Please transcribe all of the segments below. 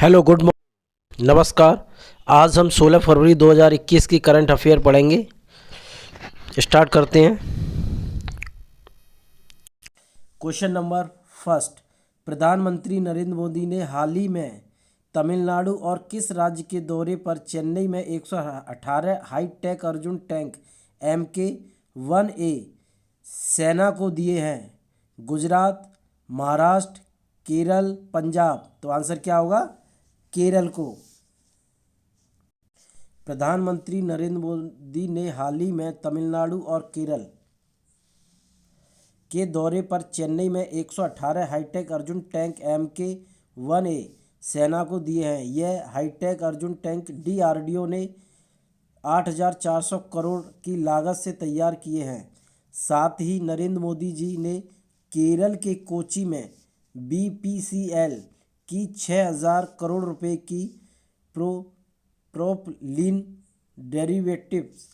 Hello good morning नमस्कार। आज हम 16 फरवरी 2021 की करंट अफेयर पढ़ेंगे। स्टार्ट करते हैं। क्वेश्चन नंबर फर्स्ट, प्रधानमंत्री नरेंद्र मोदी ने हाल ही में तमिलनाडु और किस राज्य के दौरे पर चेन्नई में 118 हाईटेक अर्जुन टैंक MK-1A सेना को दिए हैं? गुजरात, महाराष्ट्र, केरल, पंजाब। तो आंसर क्या होगा? केरल को। प्रधानमंत्री नरेंद्र मोदी ने हाल ही में तमिलनाडु और केरल के दौरे पर चेन्नई में 118 हाईटेक अर्जुन टैंक MK-1A सेना को दिए हैं। यह हाईटेक अर्जुन टैंक DRDO ने 8,400 करोड़ की लागत से तैयार किए हैं। साथ ही नरेंद्र मोदी जी ने केरल के कोच्चि में BPCL की 6,000 करोड़ रुपए की प्रोपलीन डेरिवेटिव्स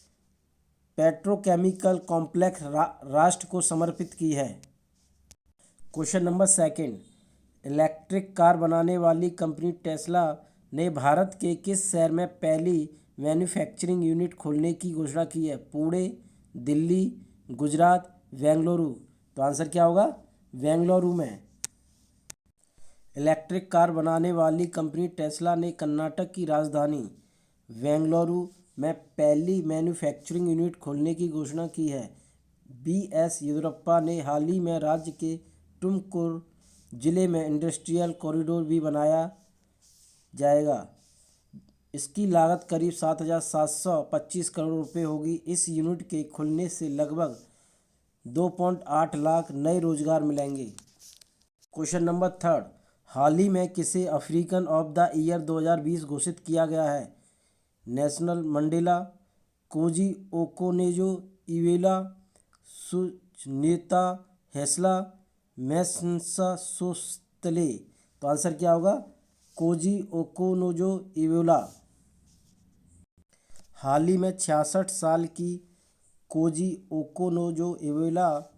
पेट्रोकेमिकल कॉम्प्लेक्स राष्ट्र को समर्पित की है। Question number second, electric car बनाने वाली कंपनी टेस्ला ने भारत के किस शहर में पहली मैन्युफैक्चरिंग यूनिट खोलने की घोषणा की है? पुणे, दिल्ली, गुजरात, बेंगलुरु। तो आंसर क्या होगा? बेंगलुरु में। इलेक्ट्रिक कार बनाने वाली कंपनी टेस्ला ने कर्नाटक की राजधानी बेंगलुरु में पहली मैन्युफैक्चरिंग यूनिट खोलने की घोषणा की है। BS येदियुरप्पा ने हाल ही में राज्य के तुमकुरू जिले में इंडस्ट्रियल कॉरिडोर भी बनाया जाएगा। इसकी लागत करीब 7,725 करोड़ रुपए होगी। इस यूनिट के खुलने से लगभग 2.8 लाख नए रोजगार मिलेंगे। क्वेश्चन नंबर थर्ड, हाल ही में किसे अफ्रीकन ऑफ द ईयर 2020 घोषित किया गया है? Nelson Mandela, Ngozi Okonjo-Iweala, Sucheta हेसला, मैसासोत्सले। तो आंसर क्या होगा? कोजी ओकोनेजो-इवेला। हाल ही में 66 साल की कोजी ओकोनेजो-इवेला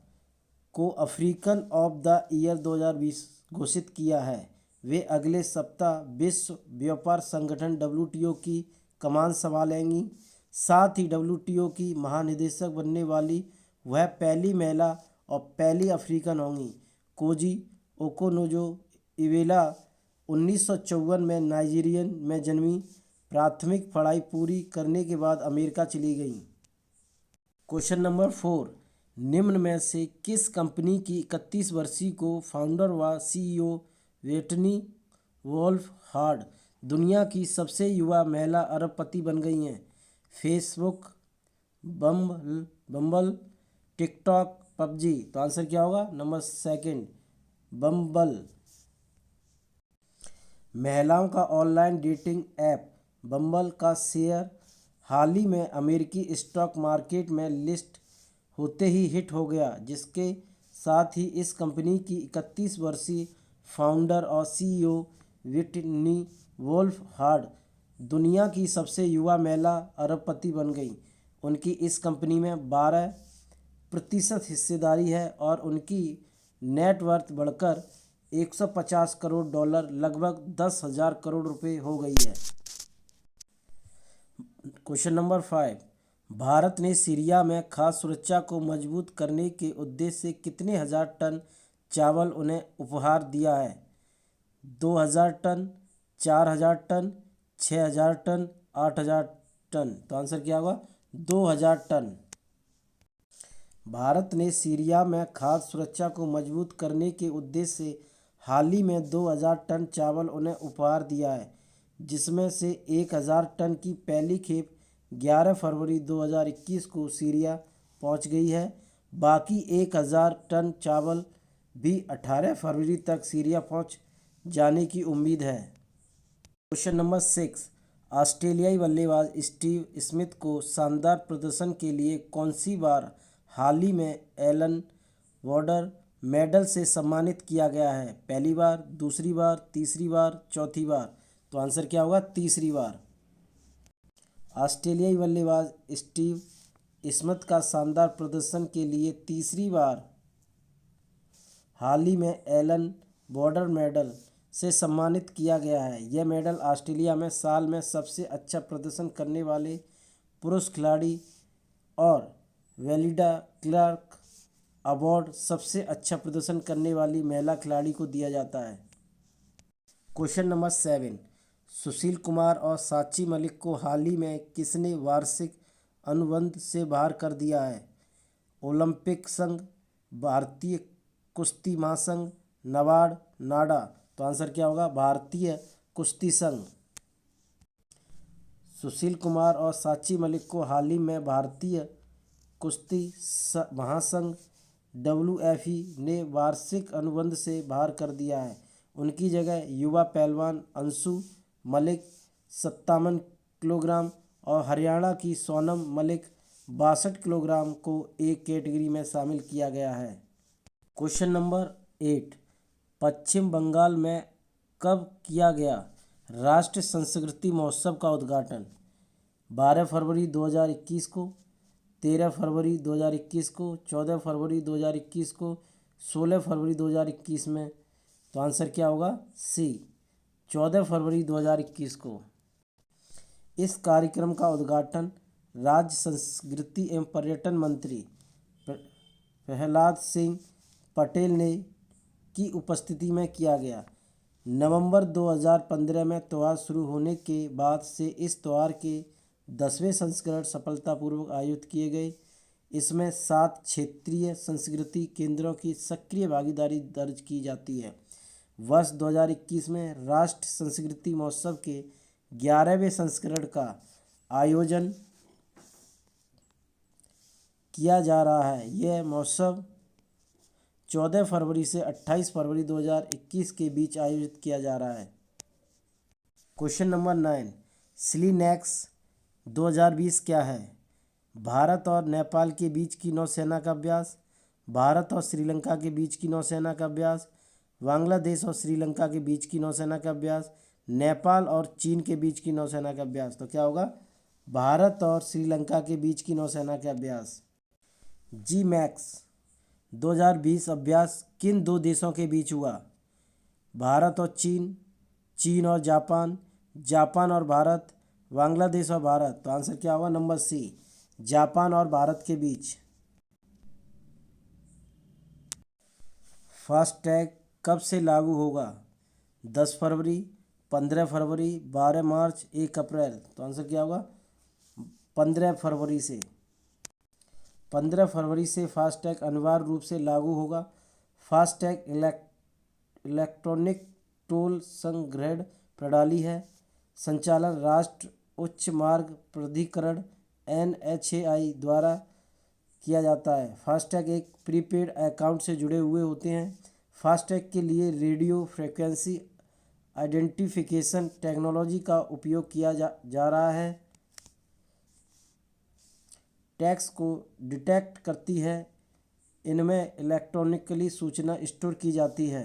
को अफ्रीकन ऑफ द ईयर 2020 घोषित किया है। वे अगले सप्ताह विश्व व्यापार संगठन WTO की कमान संभालेंगी। साथ ही WTO की महानिदेशक बनने वाली वह पहली महिला और पहली अफ्रीकन होंगी। कोजी ओकोनेजो-इवेला 1954 में नाइजीरियन में जन्मी। प्राथमिक पढ़ाई पूरी करने के बाद अमेरिका चली गई। क्वेश्चन नंबर 4, निम्न में से किस कंपनी की 31 वर्षीय को फाउंडर व CEO व्हिटनी वोल्फ हार्ड दुनिया की सबसे युवा महिला अरबपति बन गई हैं? फेसबुक, बम्बल, टिकटॉक, PUBG। तो आंसर क्या होगा? नंबर सेकंड, बम्बल। महिलाओं का ऑनलाइन डेटिंग ऐप बम्बल का शेयर हाल ही में अमेरिकी स्टॉक मार्केट में लिस्ट होते ही हिट हो गया, जिसके साथ ही इस कंपनी की 31 वर्षीय फाउंडर और CEO व्हिटनी वोल्फ हार्ड दुनिया की सबसे युवा महिला अरबपति बन गई। उनकी इस कंपनी में 12% हिस्सेदारी है और उनकी नेटवर्थ बढ़कर $150 करोड़ लगभग 10,000 करोड़ रुपए हो गई है। क्वेश्चन नंबर 5, भारत ने सीरिया में खाद्य सुरक्षा को मजबूत करने के उद्देश्य से कितने हजार टन चावल उन्हें उपहार दिया है? 2,000 टन, 4,000 टन, 6,000 टन, 8,000 टन। तो आंसर क्या होगा? 2,000 टन। भारत ने सीरिया में खाद्य सुरक्षा को मजबूत करने के उद्देश्य से हाल ही में 2,000 टन चावल उन्हें उपहार दिया है, जिसमें से 1,000 टन की पहली खेप 11 फरवरी 2021 को सीरिया पहुंच गई है। बाकी 1,000 टन चावल भी 18 फरवरी तक सीरिया पहुंच जाने की उम्मीद है। क्वेश्चन नंबर 6, ऑस्ट्रेलियाई बल्लेबाज स्टीव स्मिथ को शानदार प्रदर्शन के लिए कौन सी बार हाल ही में एलन वॉर्डर मेडल से सम्मानित किया गया है? पहली बार, दूसरी बार, तीसरी बार, चौथी बार। तो आंसर क्या होगा? तीसरी बार। ऑस्ट्रेलियाई बल्लेबाज स्टीव स्मिथ का शानदार प्रदर्शन के लिए तीसरी बार हाल ही में एलन वॉर्डर मेडल से सम्मानित किया गया है। यह मेडल ऑस्ट्रेलिया में साल में सबसे अच्छा प्रदर्शन करने वाले पुरुष खिलाड़ी और वेलिडा क्लार्क अवार्ड सबसे अच्छा प्रदर्शन करने वाली महिला खिलाड़ी को दिया जाता है। क्वेश्चन नंबर 7, सुशील कुमार और साची मलिक को हाल ही में किसने वार्षिक अनुबंध से बाहर कर दिया है? ओलंपिक संघ, भारतीय कुश्ती महासंघ, नाबार्ड, नाडा। तो आंसर क्या होगा? भारतीय कुश्ती संघ। सुशील कुमार और साची मलिक को हाल ही में भारतीय कुश्ती महासंघ WFE ने वार्षिक अनुबंध से बाहर कर दिया है। उनकी जगह युवा पहलवान अंशु मलिक 57 किलोग्राम और हरियाणा की सोनम मलिक 62 किलोग्राम को एक कैटेगरी में शामिल किया गया है। क्वेश्चन नंबर 8, पश्चिम बंगाल में कब किया गया राष्ट्रीय संस्कृति महोत्सव का उद्घाटन? 12 फरवरी 2021 को, 13 फरवरी 2021 को, 14 फरवरी 2021 को, 16 फरवरी 2021 में। तो आंसर क्या होगा? सी, 14 फरवरी 2021 को। इस कार्यक्रम का उद्घाटन राज्य संस्कृति एवं पर्यटन मंत्री प्रहलाद सिंह पटेल ने की उपस्थिति में किया गया। नवंबर 2015 में त्यौहार शुरू होने के बाद से इस त्यौहार के 10वें संस्करण सफलतापूर्वक आयोजित किए गए। इसमें 7 क्षेत्रीय संस्कृति केंद्रों की सक्रिय भागीदारी दर्ज की जाती है। वर्ष 2021 में राष्ट्रीय संस्कृति महोत्सव के 11वें संस्करण का आयोजन किया जा रहा है। यह महोत्सव 14 फरवरी से 28 फरवरी 2021 के बीच आयोजित किया जा रहा है। क्वेश्चन नंबर 9, सिलीनेक्स 2020 क्या है? भारत और नेपाल के बीच की नौसेना का अभ्यास, भारत और श्रीलंका के बीच की नौसेना का अभ्यास, बांग्लादेश और श्रीलंका के बीच की नौसेना का अभ्यास, नेपाल और चीन के बीच की नौसेना का अभ्यास। तो क्या होगा? भारत और श्रीलंका के बीच की नौसेना का अभ्यास। GMAX 2020 अभ्यास किन 2 देशों के बीच हुआ? भारत और चीन, चीन और जापान, जापान और भारत, बांग्लादेश और भारत। तो आंसर क्या होगा? नंबर सी, जापान और भारत के बीच। फास्टैग कब से लागू होगा? 10 फरवरी, 15 फरवरी, 12 मार्च, 1 अप्रैल। तो आंसर क्या होगा? 15 फरवरी से। 15 फरवरी से फास्टैग अनिवार्य रूप से लागू होगा। फास्टैग इलेक्ट्रॉनिक टोल संग्रहण प्रणाली है। संचालन राष्ट्रीय उच्च मार्ग प्राधिकरण NHAI द्वारा किया जाता है। फास्टैग एक प्रीपेड अकाउंट से जुड़े हुए होते हैं। फास्टैग के लिए रेडियो फ्रिक्वेंसी आइडेंटिफिकेशन टेक्नोलॉजी का उपयोग किया जा रहा है। टैक्स को डिटेक्ट करती है। इनमें इलेक्ट्रॉनिकली सूचना स्टोर की जाती है।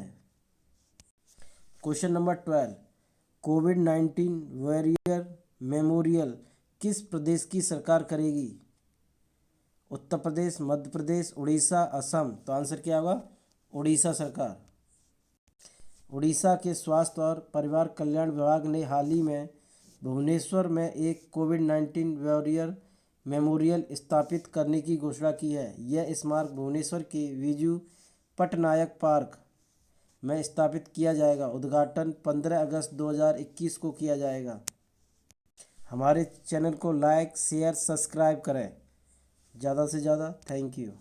क्वेश्चन नंबर 12, कोविड-19 वॉरियर मेमोरियल किस प्रदेश की सरकार करेगी? उत्तर प्रदेश, मध्य प्रदेश, उड़ीसा, असम। तो आंसर क्या होगा? उड़ीसा सरकार। उड़ीसा के स्वास्थ्य और परिवार कल्याण विभाग ने हाल ही में भुवनेश्वर में एक कोविड-19 वॉरियर मेमोरियल स्थापित करने की घोषणा की है। यह स्मारक भुवनेश्वर के विजू पटनायक पार्क में स्थापित किया जाएगा। उद्घाटन 15 अगस्त 2021 को किया जाएगा। हमारे चैनल को लाइक, शेयर, सब्सक्राइब करें ज़्यादा से ज़्यादा। Thank you.